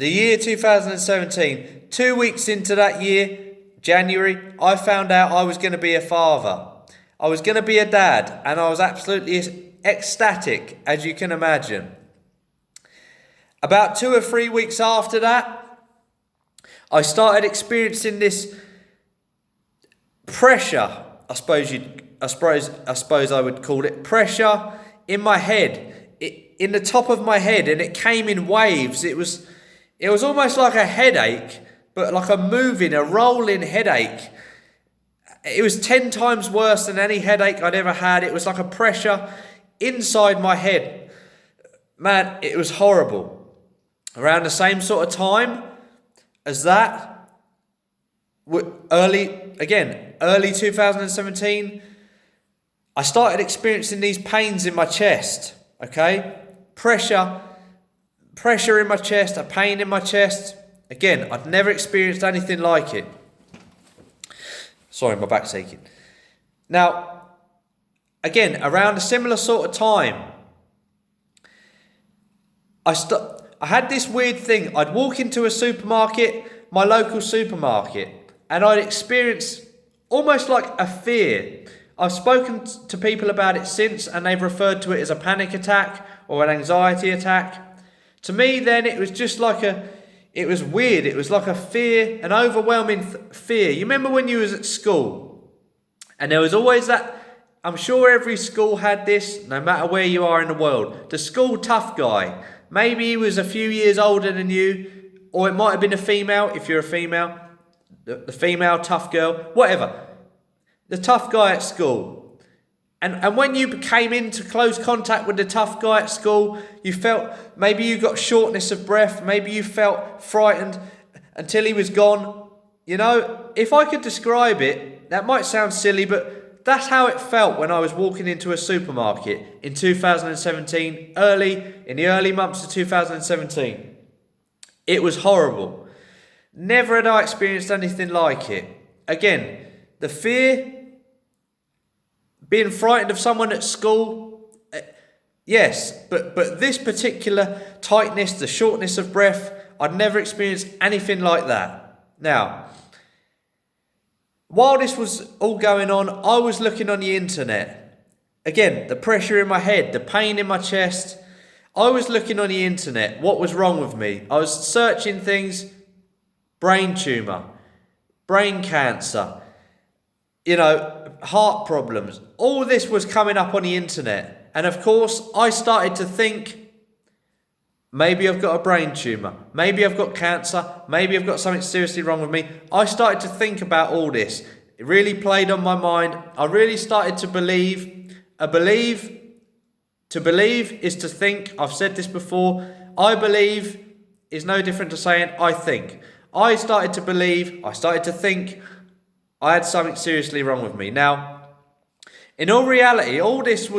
the year 2017, 2 weeks into that year, January, I found out I was going to be a father. I was going to be a dad, and I was absolutely ecstatic, as you can imagine. About 2 or 3 weeks after that, I started experiencing this pressure, I suppose I would call it, pressure in my head, in the top of my head, and it came in waves. It was almost like a headache, but like a rolling headache. It was 10 times worse than any headache I'd ever had. It was like a pressure inside my head. Man, it was horrible. Around the same sort of time as that, early 2017, I started experiencing these pains in my chest, okay? Pressure in my chest, a pain in my chest. Again, I'd never experienced anything like it. Sorry, my back's aching. Now, again, around a similar sort of time, I had this weird thing. I'd walk into a supermarket, my local supermarket, and I'd experience almost like a fear. I've spoken to people about it since, and they've referred to it as a panic attack or an anxiety attack. To me, then, it was just like it was weird. It was like a fear, an overwhelming fear. You remember when you was at school, and there was always that, I'm sure every school had this, no matter where you are in the world, the school tough guy. Maybe he was a few years older than you, or it might have been a female, if you're a female, the female tough girl, whatever. The tough guy at school. And when you came into close contact with the tough guy at school, you felt, maybe you got shortness of breath, maybe you felt frightened until he was gone. You know, if I could describe it, that might sound silly, but that's how it felt when I was walking into a supermarket in 2017, in the early months of 2017. It was horrible. Never had I experienced anything like it. Again, the fear, being frightened of someone at school, yes, but this particular tightness, the shortness of breath, I'd never experienced anything like that. Now, while this was all going on, I was looking on the internet. Again, the pressure in my head, the pain in my chest. I was looking on the internet, what was wrong with me. I was searching things, brain tumour, brain cancer, heart problems. All this was coming up on the internet. And of course, I started to think, maybe I've got a brain tumour. Maybe I've got cancer. Maybe I've got something seriously wrong with me. I started to think about all this. It really played on my mind. I really started to believe. To believe is to think. I've said this before. I believe is no different to saying I think. I started to believe. I started to think I had something seriously wrong with me. Now, in all reality, all this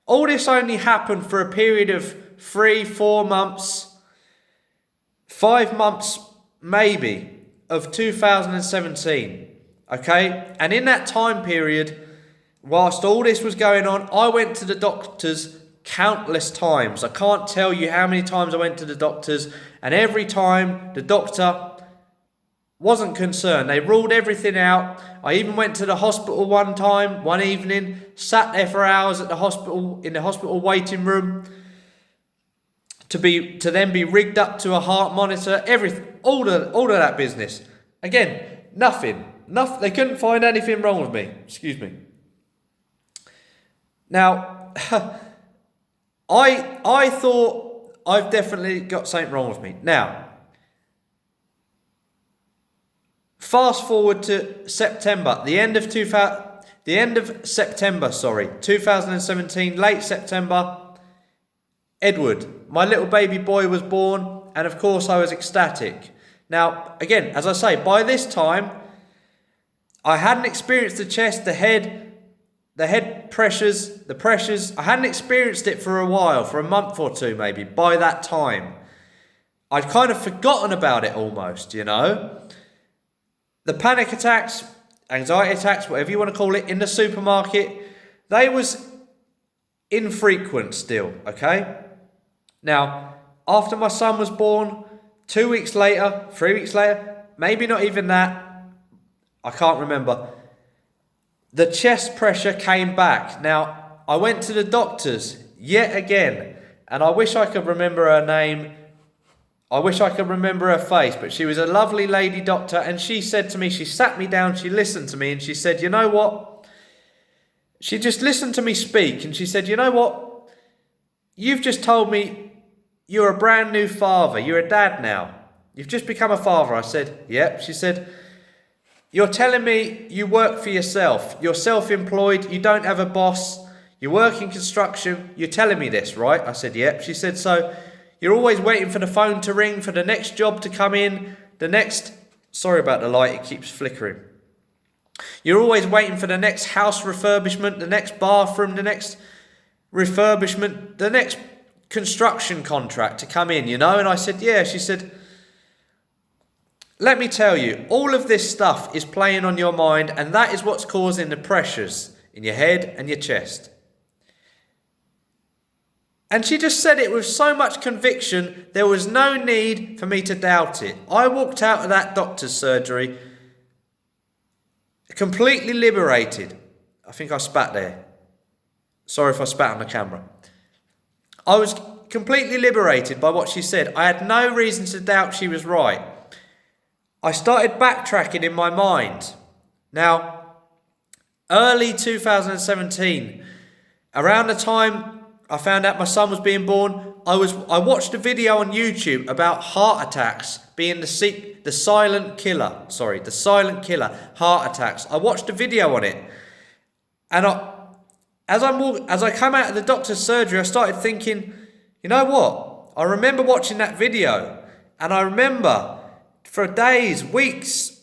only happened for a period of 3-4 months, 5 months maybe, of 2017. Okay? And in that time period, whilst all this was going on, I went to the doctors countless times. I can't tell you how many times I went to the doctors, and every time the doctor wasn't concerned. They ruled everything out. I even went to the hospital one evening, sat there for hours at the hospital, in the hospital waiting room, to then be rigged up to a heart monitor, everything, all of that business. Again, nothing. They couldn't find anything wrong with me. Excuse me. Now, I thought I've definitely got something wrong with me. Now, fast forward to September, the end of September, 2017, late September. Edward, my little baby boy, was born, and of course I was ecstatic. Now, again, as I say, by this time, I hadn't experienced the chest, the head pressures, the pressures. I hadn't experienced it for a while, for a month or two maybe, by that time. I'd kind of forgotten about it almost, The panic attacks, anxiety attacks, whatever you want to call it, in the supermarket, they was infrequent still, okay? Now, after my son was born, 2 weeks later, 3 weeks later, maybe not even that, I can't remember, the chest pressure came back. Now, I went to the doctors yet again, and I wish I could remember her name. I wish I could remember her face, but she was a lovely lady doctor, and she said to me, she sat me down, she listened to me, and she said, you know what? She just listened to me speak, and she said, you know what? You've just told me you're a brand new father. You're a dad now. You've just become a father. I said, yep. She said, you're telling me you work for yourself. You're self-employed. You don't have a boss. You work in construction. You're telling me this, right? I said, yep. She said, so you're always waiting for the phone to ring, for the next job to come in, the next... Sorry about the light, it keeps flickering. You're always waiting for the next house refurbishment, the next bathroom, the next refurbishment, the next construction contract to come in, you know? And I said, yeah. She said, let me tell you, all of this stuff is playing on your mind, and that is what's causing the pressures in your head and your chest. And she just said it with so much conviction, there was no need for me to doubt it. I walked out of that doctor's surgery completely liberated. I think I spat there. Sorry if I spat on the camera. I was completely liberated by what she said. I had no reason to doubt she was right. I started backtracking in my mind. Now, early 2017, around the time I found out my son was being born, I watched a video on YouTube about heart attacks being the silent killer. Sorry, the silent killer, heart attacks. I watched a video on it. And as I come out of the doctor's surgery, I started thinking, you know what? I remember watching that video, and I remember for days, weeks,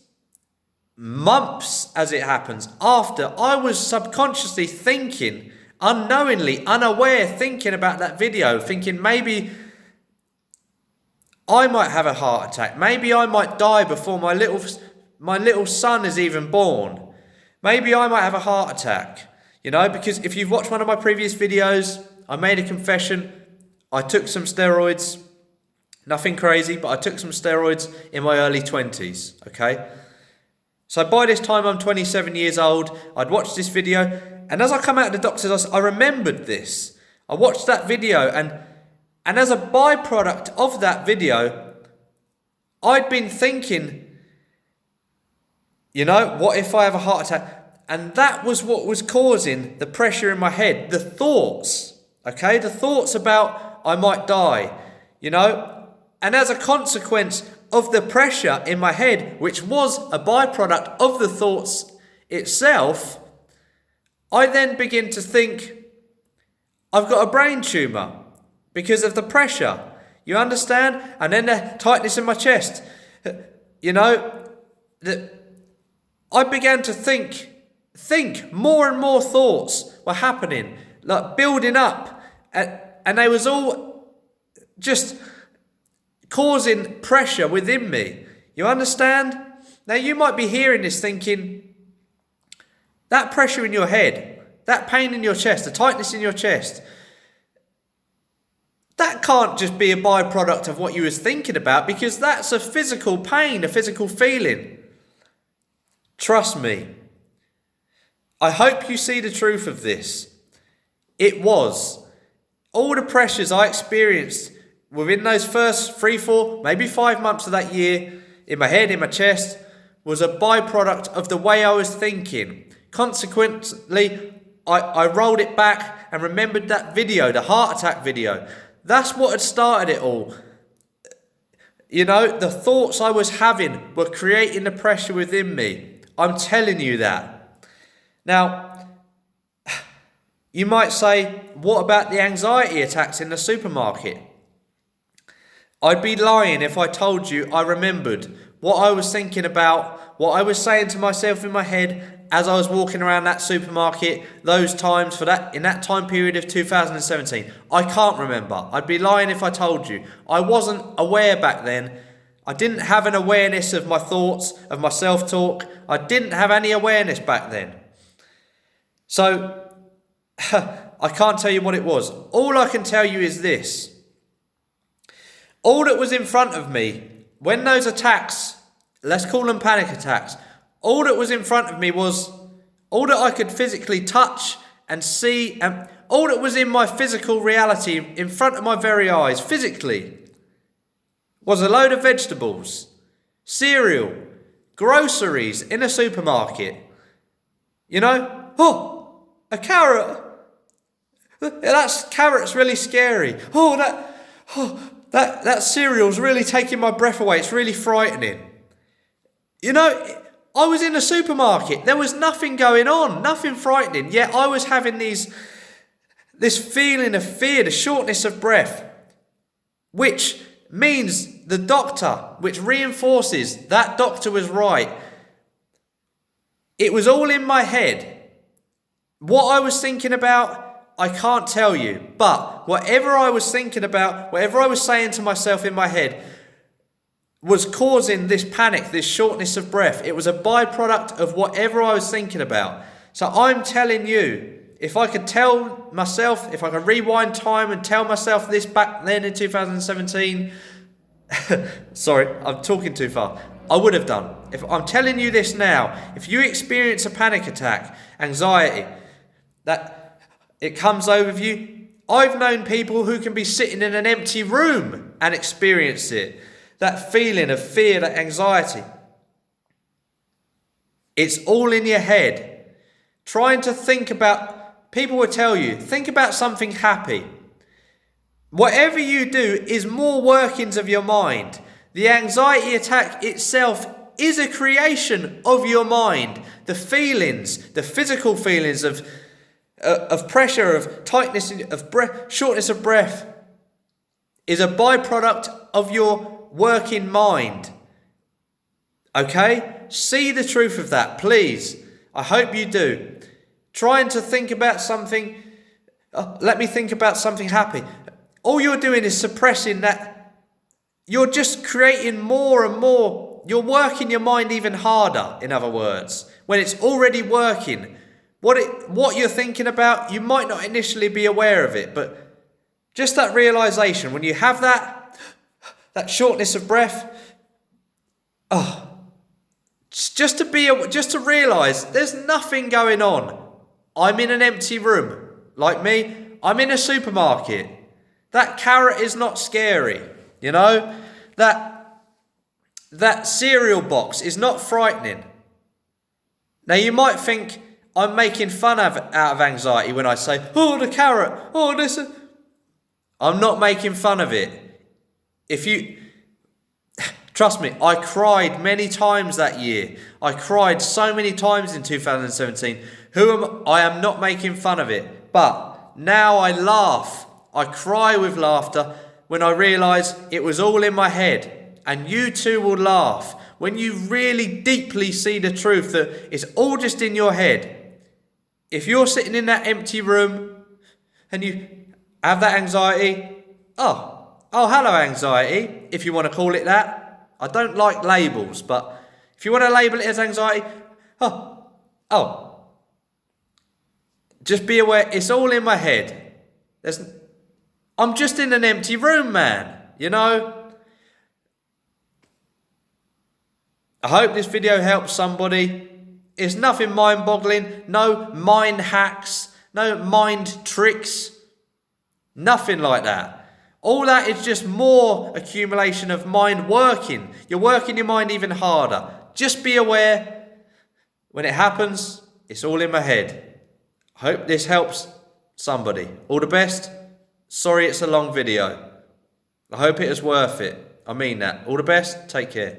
months, as it happens, after, I was subconsciously thinking, unknowingly, unaware, thinking about that video, thinking maybe I might have a heart attack. Maybe I might die before my little son is even born. Maybe I might have a heart attack. You know, because if you've watched one of my previous videos, I made a confession. I took some steroids. Nothing crazy, but I took some steroids in my early 20s, okay? So by this time, I'm 27 years old. I'd watched this video, and as I come out of the doctor's, I remembered this. I watched that video, and as a byproduct of that video, I'd been thinking, you know, what if I have a heart attack? And that was what was causing the pressure in my head, the thoughts, okay? The thoughts about I might die, you know? And as a consequence of the pressure in my head, which was a byproduct of the thoughts itself, I then begin to think, I've got a brain tumour because of the pressure. You understand? And then the tightness in my chest. You know, I began to think more and more thoughts were happening, like building up, and they was all just causing pressure within me. You understand? Now you might be hearing this thinking, that pressure in your head, that pain in your chest, the tightness in your chest, that can't just be a byproduct of what you was thinking about, because that's a physical pain, a physical feeling. Trust me. I hope you see the truth of this. It was. All the pressures I experienced within those first 3, 4, maybe 5 months of that year, in my head, in my chest, was a byproduct of the way I was thinking. Consequently, I rolled it back and remembered that video, the heart attack video. That's what had started it all. You know, the thoughts I was having were creating the pressure within me. I'm telling you that. Now, you might say, what about the anxiety attacks in the supermarket? I'd be lying if I told you I remembered what I was thinking about, what I was saying to myself in my head as I was walking around that supermarket, those times in that time period of 2017. I can't remember. I'd be lying if I told you. I wasn't aware back then. I didn't have an awareness of my thoughts, of my self-talk. I didn't have any awareness back then. So, I can't tell you what it was. All I can tell you is this. All that was in front of me when those attacks, let's call them panic attacks, all that was in front of me was all that I could physically touch and see, and all that was in my physical reality in front of my very eyes, physically, was a load of vegetables, cereal, groceries in a supermarket. You know, oh, a carrot. Carrot's really scary. That cereal's really taking my breath away. It's really frightening. You know, I was in a supermarket. There was nothing going on, nothing frightening. Yet I was having this feeling of fear, the shortness of breath, which means the doctor, which reinforces that doctor was right. It was all in my head. What I was thinking about, I can't tell you. But whatever I was thinking about, whatever I was saying to myself in my head, was causing this panic, this shortness of breath. It was a byproduct of whatever I was thinking about. So I'm telling you, if I could tell myself, if I could rewind time and tell myself this back then in 2017, sorry, I'm talking too far. I would have done. If I'm telling you this now, if you experience a panic attack, anxiety, that it comes over you, I've known people who can be sitting in an empty room and experience it. That feeling of fear, that anxiety. It's all in your head. Trying to think about, people will tell you, think about something happy. Whatever you do is more workings of your mind. The anxiety attack itself is a creation of your mind. The feelings, the physical feelings of pressure, of tightness, of breath, shortness of breath, is a byproduct of your working mind. Okay? See the truth of that, please. I hope you do. Trying to think about something, let me think about something happy. All you're doing is suppressing that. You're just creating more and more. You're working your mind even harder, in other words, when it's already working. What you're thinking about, you might not initially be aware of it, but just that realization, when you have that shortness of breath, just to realize there's nothing going on. I'm in an empty room. Like me, I'm in a supermarket. That carrot is not scary, you know? That cereal box is not frightening. Now you might think I'm making fun out of anxiety when I say, oh, the carrot, oh, this. I'm not making fun of it. Trust me, I cried many times that year. I cried so many times in 2017. I am not making fun of it. But now I laugh. I cry with laughter when I realise it was all in my head. And you too will laugh when you really deeply see the truth that it's all just in your head. If you're sitting in that empty room and you have that anxiety, oh, hello anxiety, if you want to call it that. I don't like labels, but if you want to label it as anxiety, just be aware it's all in my head. I'm just in an empty room, man, you know. I hope this video helps somebody. It's nothing mind-boggling, no mind hacks, no mind tricks, nothing like that. All that is just more accumulation of mind working. You're working your mind even harder. Just be aware, when it happens, it's all in my head. I hope this helps somebody. All the best. Sorry it's a long video. I hope it was worth it. I mean that. All the best. Take care.